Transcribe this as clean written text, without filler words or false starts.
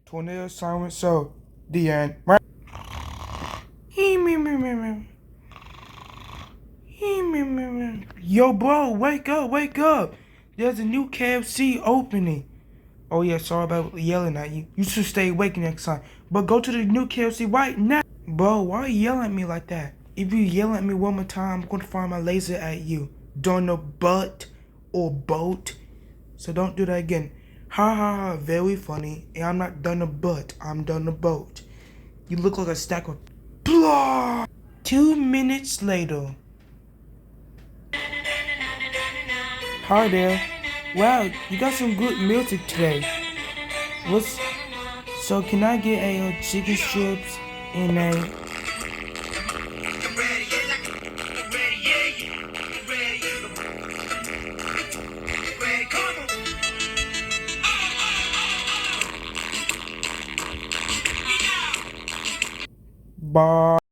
Tornado silent so the end. Yo, bro, wake up, wake up. There's a new KFC opening. Oh, yeah, sorry about yelling at you. You should stay awake next time. But go to the new KFC right now. Bro, why are you yelling at me like that? If you yell at me one more time, I'm going to fire my laser at you. Don't know butt or boat. So don't do that again. Ha ha ha, very funny. And I'm not done a butt, I'm done a boat. You look like a stack of blah. 2 minutes later. Hi there. Wow, you got some good music today. What's so? Can I get a chicken strips and a bar?